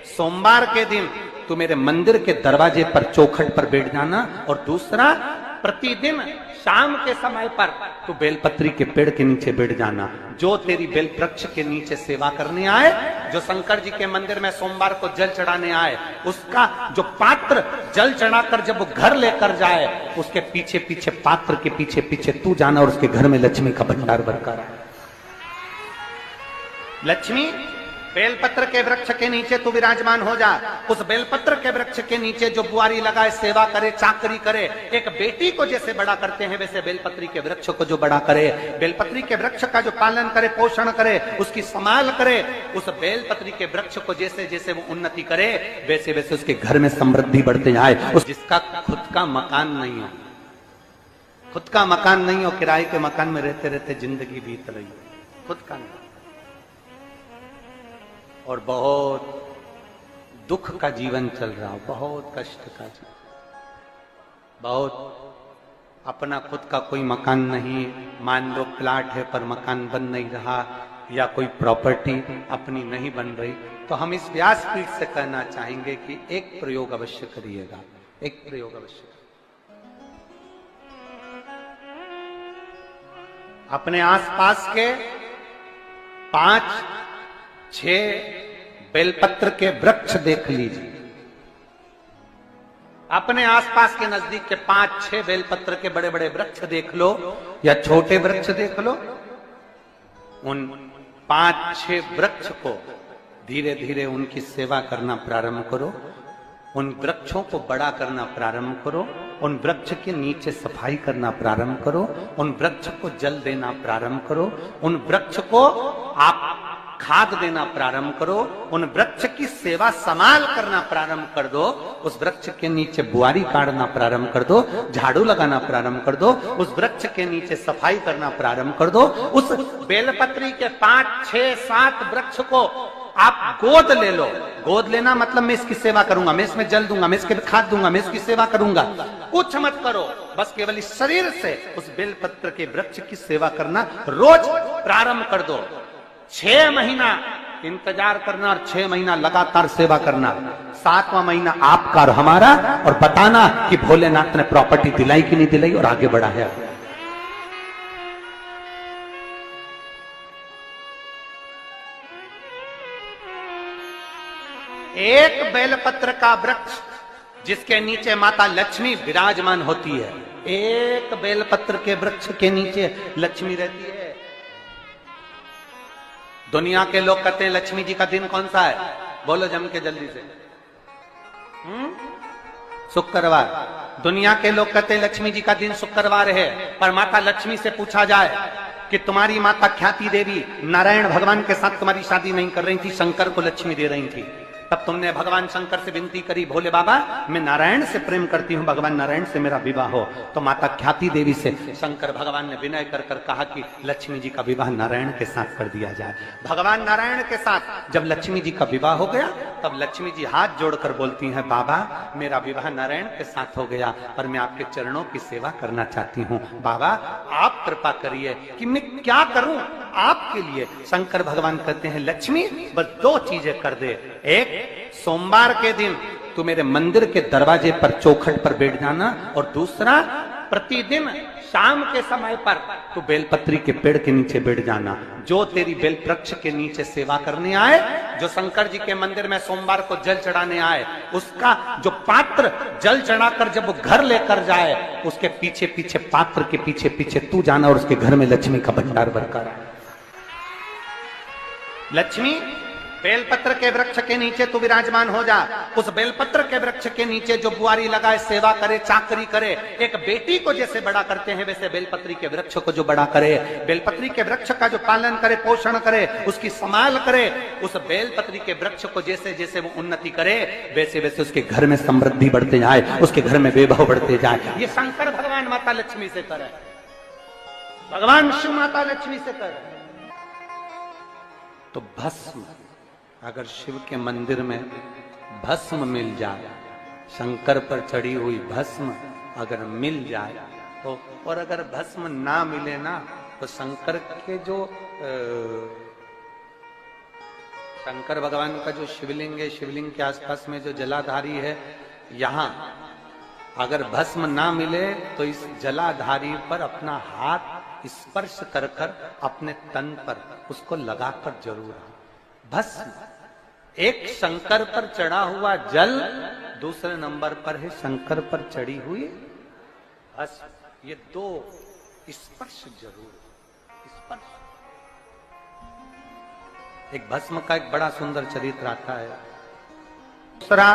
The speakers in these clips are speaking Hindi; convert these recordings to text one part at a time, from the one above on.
सोमवार के दिन तू मेरे मंदिर के दरवाजे पर चौखट पर बैठ जाना, और दूसरा प्रतिदिन शाम के समय पर तू बेलपत्री के पेड़ के नीचे बैठ जाना। जो तेरी बेल वृक्ष के नीचे सेवा करने आए, जो शंकर जी के मंदिर में सोमवार को जल चढ़ाने आए, उसका जो पात्र जल चढ़ाकर जब वो घर लेकर जाए, उसके पीछे पीछे, पात्र के पीछे पीछे तू जाना, और उसके घर में लक्ष्मी का भंडार भरकर आए। लक्ष्मी बेलपत्र के वृक्ष के नीचे तू विराजमान हो जा। उस बेलपत्र के वृक्ष के नीचे जो बुआरी लगाए, सेवा करे, चाकरी करे, एक बेटी को जैसे बड़ा करते हैं वैसे बेलपत्री के वृक्ष को जो बड़ा करे, बेलपत्री के वृक्ष का जो पालन करे, पोषण करे, उसकी संभाल करे, उस बेलपत्री के वृक्ष को जैसे जैसे वो उन्नति करे, वैसे वैसे उसके घर में समृद्धि बढ़ते जाए। उस जिसका खुद का मकान नहीं हो, खुद का मकान नहीं हो, किराए के मकान में रहते रहते जिंदगी बीत रही, खुद का नहीं, और बहुत दुख का जीवन चल रहा हो, बहुत कष्ट का जीवन, बहुत अपना खुद का कोई मकान नहीं, मान लो प्लाट है पर मकान बन नहीं रहा, या कोई प्रॉपर्टी अपनी नहीं बन रही, तो हम इस व्यासपीठ से कहना चाहेंगे कि एक प्रयोग अवश्य करिएगा, एक प्रयोग अवश्य। अपने आसपास के 5-6 बेलपत्र के वृक्ष देख लीजिए, अपने आसपास के नजदीक के 5-6 बेलपत्र के बड़े बड़े वृक्ष देख लो, या छोटे वृक्ष देख लो। उन 5-6 वृक्ष को धीरे धीरे उनकी सेवा करना प्रारंभ करो, उन वृक्षों को बड़ा करना प्रारंभ करो, उन वृक्ष के नीचे सफाई करना प्रारंभ करो, उन वृक्ष को जल देना प्रारंभ करो, उन वृक्ष को आप खाद देना प्रारंभ करो, उन वृक्ष की सेवा संभाल करना प्रारंभ कर दो, उस वृक्ष के नीचे बुआरी काटना प्रारंभ कर दो, झाड़ू लगाना प्रारंभ कर दो, उस वृक्ष के नीचे सफाई करना प्रारंभ कर दो। उस बेलपत्री के 5-6-7 वृक्ष को आप गोद ले लो। गोद लेना मतलब मैं इसकी सेवा करूंगा, मैं इसमें जल दूंगा, मैं इसके खाद दूंगा, मैं इसकी सेवा करूंगा, कुछ मत करो, बस केवल इस शरीर से उस बेलपत्र के वृक्ष की सेवा करना रोज प्रारंभ कर दो। 6 महीना इंतजार करना और 6 महीना लगातार सेवा करना, 7वां महीना आपका और हमारा, और बताना कि भोलेनाथ ने प्रॉपर्टी दिलाई कि नहीं दिलाई और आगे बढ़ा है। एक बेलपत्र का वृक्ष जिसके नीचे माता लक्ष्मी विराजमान होती है, एक बेलपत्र के वृक्ष के नीचे लक्ष्मी रहती है। दुनिया के लोग कहते हैं लक्ष्मी जी का दिन कौन सा है, बोलो जम के जल्दी से। शुक्रवार। दुनिया के लोग कहते हैं लक्ष्मी जी का दिन शुक्रवार है, पर माता लक्ष्मी से पूछा जाए कि तुम्हारी माता ख्याति देवी नारायण भगवान के साथ तुम्हारी शादी नहीं कर रही थी, शंकर को लक्ष्मी दे रही थी, तब तुमने भगवान शंकर से विनती करी, भोले बाबा मैं नारायण से प्रेम करती हूँ, भगवान नारायण से मेरा विवाह हो। तो माता ख्याति देवी से शंकर भगवान ने विनय कर कर कहा कि लक्ष्मी जी का विवाह नारायण के साथ कर दिया जाए। भगवान नारायण के साथ जब लक्ष्मी जी का विवाह हो गया, तब लक्ष्मी जी हाथ जोड़कर बोलती हैं, बाबा मेरा विवाह नारायण के साथ हो गया, पर मैं आपके चरणों की सेवा करना चाहती हूँ, बाबा आप कृपा करिए कि मैं क्या करूं आपके लिए। शंकर भगवान कहते हैं, लक्ष्मी बस 2 चीजें कर दे, एक सोमवार के दिन तू मेरे मंदिर के दरवाजे पर चौखट पर बैठ जाना, और दूसरा प्रतिदिन शाम के समय पर तू बेलपत्री के पेड़ के नीचे बैठ जाना। जो तेरी बेल वृक्ष के नीचे सेवा करने आए, जो शंकर जी के मंदिर में सोमवार को जल चढ़ाने आए, उसका जो पात्र जल चढ़ाकर जब वो घर लेकर जाए, उसके पीछे पीछे, पात्र के पीछे पीछे तू जाना, और उसके घर में लक्ष्मी का भंडार भरकर आए। लक्ष्मी बेलपत्र के वृक्ष के नीचे तू विराजमान हो जा। उस बेलपत्र के वृक्ष के नीचे जो बुआरी लगाए, सेवा करे, चाकरी करे, एक बेटी को जैसे बड़ा करते हैं वैसे बेलपत्री के वृक्ष को जो बड़ा करे, बेलपत्री के वृक्ष का जो पालन करे, पोषण करे, उसकी संभाल करे, उस बेलपत्री के वृक्ष को जैसे जैसे वो उन्नति करे, वैसे वैसे उसके घर में समृद्धि बढ़ते जाए, उसके घर में वैभव बढ़ते जाए। ये शंकर भगवान माता लक्ष्मी से करे, भगवान शिव माता लक्ष्मी से करे। तो भस्म, अगर शिव के मंदिर में भस्म मिल जाए, शंकर पर चढ़ी हुई भस्म अगर मिल जाए तो, और अगर भस्म ना मिले ना, तो शंकर के जो शंकर भगवान का जो शिवलिंग है, शिवलिंग के आसपास में जो जलाधारी है, यहाँ अगर भस्म ना मिले तो इस जलाधारी पर अपना हाथ स्पर्श कर कर अपने तन पर उसको लगाकर जरूर आओ। भस्म एक शंकर पर चढ़ा हुआ जल, दूसरे नंबर पर है शंकर पर चढ़ी हुई भस्म। ये दो स्पर्श जरूर, स्पर्श। एक भस्म का एक बड़ा सुंदर चरित्र आता है। दूसरा,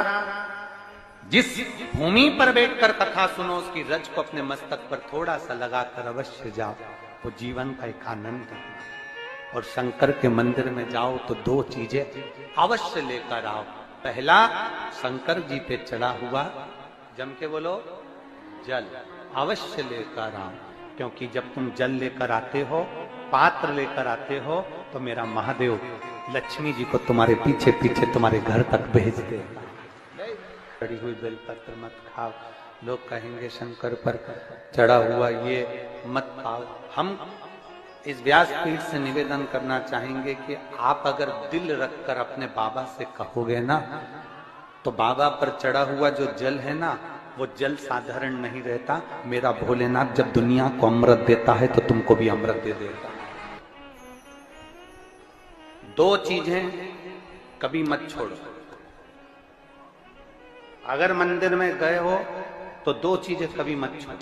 जिस भूमि पर बैठकर कथा सुनो उसकी रज को अपने मस्तक पर थोड़ा सा लगाकर अवश्य जाओ, वो जीवन का एक आनंद है। और शंकर के मंदिर में जाओ तो दो चीजें अवश्य लेकर आओ। पहला, शंकर जी पे चढ़ा हुआ, जम के बोलो, जल अवश्य लेकर आओ। क्योंकि जब तुम जल लेकर आते हो, पात्र लेकर आते हो, तो मेरा महादेव लक्ष्मी जी को तुम्हारे पीछे पीछे तुम्हारे घर तक भेजते हैं। चढ़ी हुई बेलपत्र मत खाओ, लोग कहेंगे शंकर पर चढ़ा हुआ ये मत खाओ। हम इस व्यासपीठ से निवेदन करना चाहेंगे कि आप अगर दिल रखकर अपने बाबा से कहोगे ना, तो बाबा पर चढ़ा हुआ जो जल है ना, वो जल साधारण नहीं रहता। मेरा भोलेनाथ जब दुनिया को अमृत देता है तो तुमको भी अमृत दे देता है। दो चीजें कभी मत छोड़ो। अगर मंदिर में गए हो तो दो चीजें कभी मत छोड़ो।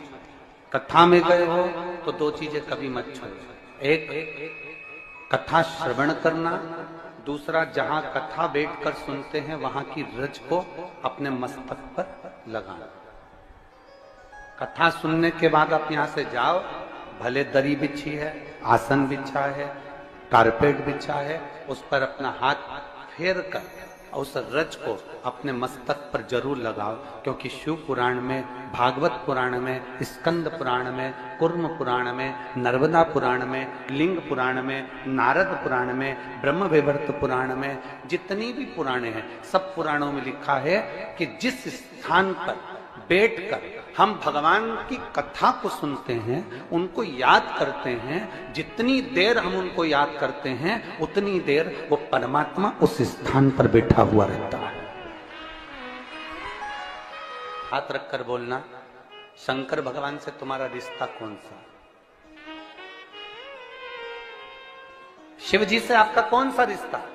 कथा में गए हो तो दो चीजें कभी मत छोड़ो। एक, कथा श्रवण करना। दूसरा, जहां कथा बैठकर सुनते हैं वहां की रज को अपने मस्तक पर लगाना। कथा सुनने के बाद आप यहां से जाओ, भले दरी बिछी है, आसन बिछा है, कारपेट बिछा है, उस पर अपना हाथ फेर कर उस रज को अपने मस्तक पर जरूर लगाओ। क्योंकि शिव पुराण में, भागवत पुराण में, स्कंद पुराण में, कुर्म पुराण में, नर्मदा पुराण में, लिंग पुराण में, नारद पुराण में, ब्रह्म वैवर्त पुराण में, जितनी भी पुराणे हैं, सब पुराणों में लिखा है कि जिस स्थान पर बैठकर हम भगवान की कथा को सुनते हैं, उनको याद करते हैं, जितनी देर हम उनको याद करते हैं उतनी देर वो परमात्मा उस स्थान पर बैठा हुआ रहता है। हाथ रखकर बोलना, शंकर भगवान से तुम्हारा रिश्ता कौन सा? शिव जी से आपका कौन सा रिश्ता?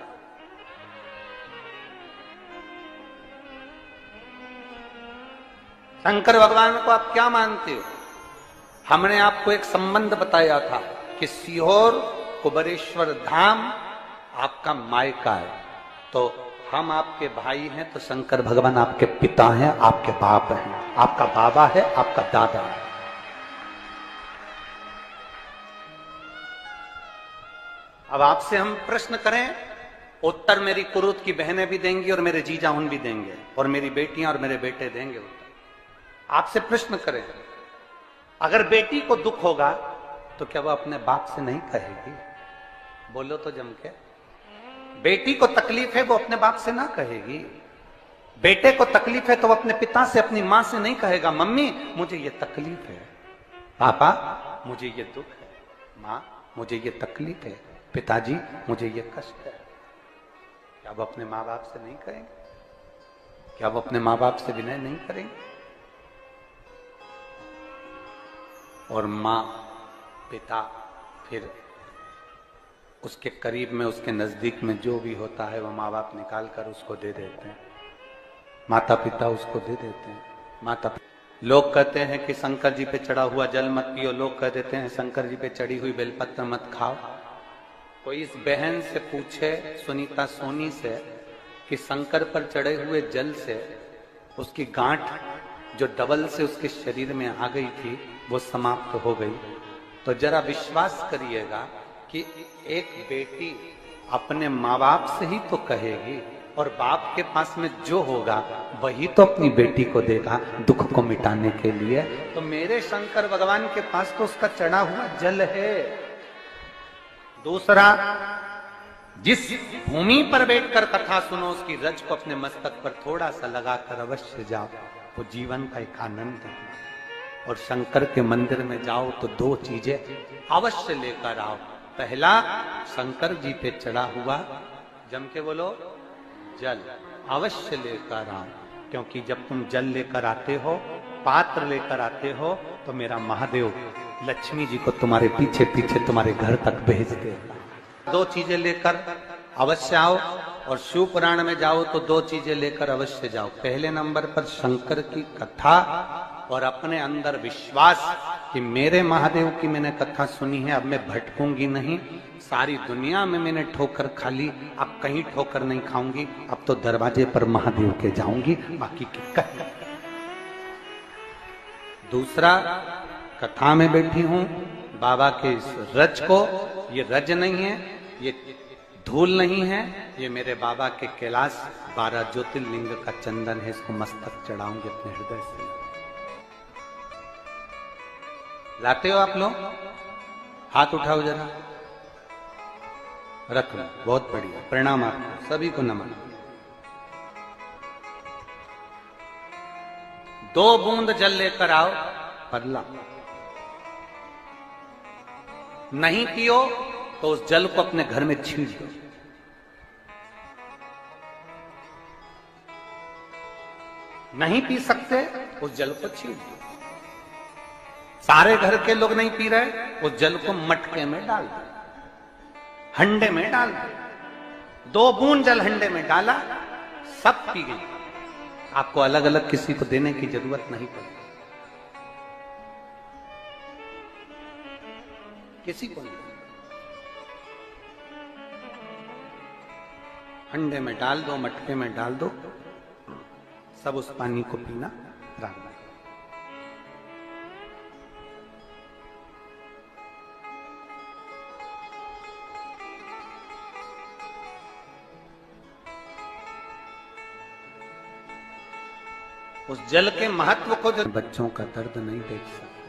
शंकर भगवान को आप क्या मानते हो? हमने आपको एक संबंध बताया था कि सीहोर कुबेरेश्वर धाम आपका मायका है, तो हम आपके भाई हैं, तो शंकर भगवान आपके पिता हैं, आपके बाप हैं, आपका बाबा है, आपका दादा है। अब आपसे हम प्रश्न करें, उत्तर मेरी कुरुत की बहनें भी देंगी और मेरे जीजा उन भी देंगे और मेरी बेटियां और मेरे बेटे देंगे। आपसे प्रश्न करें, अगर बेटी को दुख होगा तो क्या वो अपने बाप से नहीं कहेगी? बोलो तो जम के। बेटी को तकलीफ है वो अपने बाप से ना कहेगी। बेटे को तकलीफ है तो वो अपने पिता से, अपनी मां से नहीं कहेगा, मम्मी मुझे ये तकलीफ है, पापा मुझे ये दुख है, मां मुझे ये तकलीफ है, पिताजी मुझे ये कष्ट है। क्या वो अपने माँ बाप से नहीं कहेंगे? क्या वो अपने माँ बाप से विनय नहीं करेंगे? और माँ, पिता, फिर उसके करीब में, उसके नजदीक में जो भी होता है वो माँ बाप निकाल कर उसको दे देते हैं, माता पिता उसको दे देते हैं। माता, लोग कहते हैं कि शंकर जी पे चढ़ा हुआ जल मत पियो, लोग कह देते हैं शंकर जी पे चढ़ी हुई बेलपत्र मत खाओ। कोई इस बहन से पूछे, सुनीता सोनी से, कि शंकर पर चढ़े हुए जल से उसकी गांठ जो डबल से उसके शरीर में आ गई थी वो समाप्त हो गई, तो जरा विश्वास करिएगा कि एक बेटी अपने माँ बाप से ही तो कहेगी, और बाप के पास में जो होगा वही तो अपनी बेटी को देगा दुख को मिटाने के लिए। तो मेरे शंकर भगवान के पास तो उसका चढ़ा हुआ जल है। दूसरा, जिस भूमि पर बैठकर कथा सुनो उसकी रज को अपने मस्तक पर थोड़ा सा लगाकर अवश्य जाओ, वो जीवन का एक आनंद है। और शंकर के मंदिर में जाओ तो दो चीजें अवश्य लेकर आओ। पहला, शंकर जी पे चढ़ा हुआ जम के बोलो, जल अवश्य लेकर आओ, क्योंकि जब तुम जल लेकर आते हो, पात्र लेकर आते हो, तो मेरा महादेव लक्ष्मी जी को तुम्हारे पीछे पीछे तुम्हारे घर तक भेज देगा। दो चीजें लेकर अवश्य आओ, और शिव पुराण में जाओ तो दो चीजें लेकर अवश्य जाओ। पहले नंबर पर शंकर की कथा और अपने अंदर विश्वास कि मेरे महादेव की मैंने कथा सुनी है, अब मैं भटकूंगी नहीं। सारी दुनिया में मैंने ठोकर खा ली, अब कहीं ठोकर नहीं खाऊंगी, अब तो दरवाजे पर महादेव के जाऊंगी, बाकी की कहीं। दूसरा, कथा में बैठी हूं बाबा के इस रज को, ये रज नहीं है, ये धूल नहीं है, ये मेरे बाबा के कैलाश 12 ज्योतिर्लिंग का चंदन है, इसको मस्तक चढ़ाऊंगे अपने हृदय से। लाते हो आप लोग? हाथ उठाओ जरा, रख लो, बहुत बढ़िया, प्रणाम आपको सभी को, नमन। 2 बूंद जल लेकर आओ, पल्ला नहीं पियो तो उस जल को अपने घर में छींट दो। नहीं पी सकते, उस जल को छींट दो। सारे घर के लोग नहीं पी रहे, उस जल को मटके में डाल दो, हंडे में डाल दो। 2 बूंद जल हंडे में डाला, सब पी गए। आपको अलग अलग किसी को देने की जरूरत नहीं पड़ती, किसी को नहीं। हंडे में डाल दो, मटके में डाल दो, सब उस पानी को पीना प्रारंभ। उस जल के महत्व को जो बच्चों का दर्द नहीं देख सकते,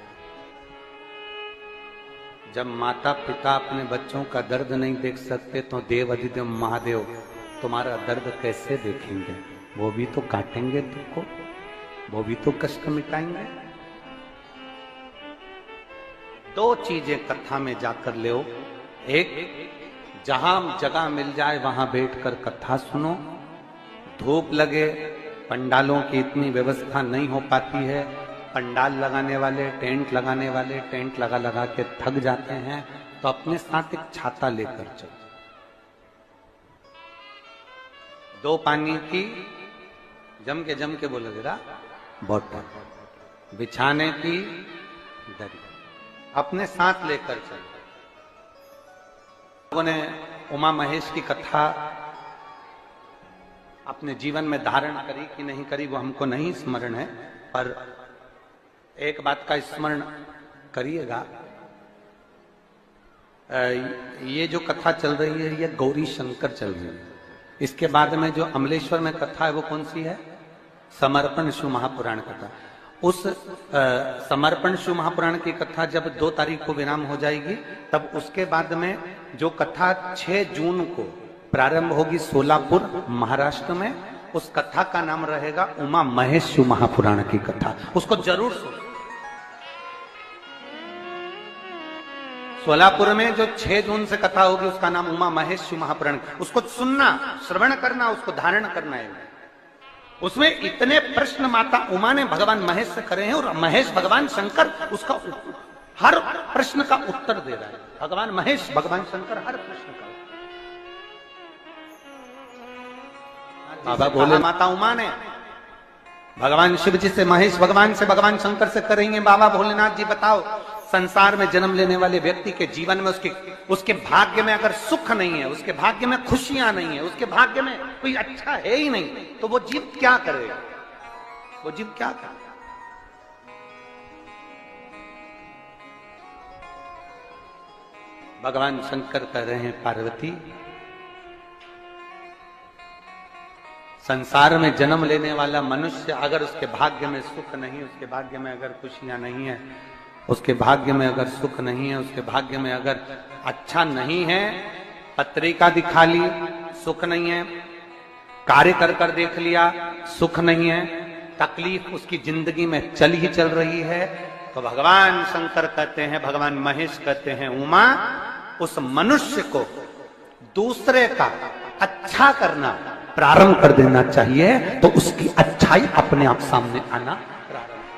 जब माता पिता अपने बच्चों का दर्द नहीं देख सकते, तो देव अधिदेव महादेव तुम्हारा दर्द कैसे देखेंगे? वो भी तो काटेंगे तुमको, वो भी तो कष्ट मिटाएंगे। 2 चीजें कथा में जाकर ले। एक, जहां जगह मिल जाए वहां बैठकर कथा सुनो। धूप लगे, पंडालों की इतनी व्यवस्था नहीं हो पाती है, पंडाल लगाने वाले, टेंट लगाने वाले टेंट लगा लगा के थक जाते हैं, तो अपने साथ एक छाता लेकर चलो। 2 पानी की जम के बोलो जरा, बोतल, बिछाने की दरी अपने साथ लेकर चलो। लोगों ने उमा महेश की कथा अपने जीवन में धारण करी कि नहीं करी वो हमको नहीं स्मरण है, पर एक बात का स्मरण करिएगा, ये जो कथा चल रही है ये गौरी शंकर चल रही है। इसके बाद में जो अमलेश्वर में कथा है वो कौन सी है? समर्पण शिव महापुराण कथा। उस समर्पण शिव महापुराण की कथा जब 2 तारीख को विराम हो जाएगी, तब उसके बाद में जो कथा 6 जून को प्रारंभ होगी सोलापुर महाराष्ट्र में, उस कथा का नाम रहेगा उमा महेश शिव महापुराण की कथा। उसको जरूर सुनो। सोलापुर में जो 6 जून से कथा होगी उसका नाम उमा महेश शिव महापुराण। उसको सुनना, श्रवण करना, उसको धारण करना है। उसमें इतने प्रश्न माता उमा ने भगवान महेश से करे हैं, और महेश भगवान शंकर उसका हर प्रश्न का उत्तर दे रहा है। भगवान महेश भगवान शंकर हर प्रश्न का। बाबा बोले माता उमा ने भगवान शिव जी से, महेश भगवान से, भगवान शंकर से करेंगे, बाबा भोलेनाथ जी बताओ, संसार में जन्म लेने वाले व्यक्ति के जीवन में उसके भाग्य में अगर सुख नहीं है, उसके भाग्य में खुशियां नहीं है, उसके भाग्य में कोई अच्छा है ही नहीं, तो वो जीव क्या करेगा? वो जीव क्या करेगा? भगवान शंकर कह रहे हैं, पार्वती, संसार में जन्म लेने वाला मनुष्य अगर उसके भाग्य में सुख नहीं, उसके भाग्य में अगर खुशियां नहीं है, उसके भाग्य में अगर सुख नहीं है, उसके भाग्य में अगर अच्छा नहीं है, पत्रिका दिखा ली सुख नहीं है, कार्य कर देख लिया सुख नहीं है, तकलीफ उसकी जिंदगी में चल ही चल रही है, तो भगवान शंकर कहते हैं, भगवान महेश कहते हैं, उमा, उस मनुष्य को दूसरे का अच्छा करना प्रारंभ कर देना चाहिए, तो उसकी अच्छाई अपने आप सामने आना प्रारंभ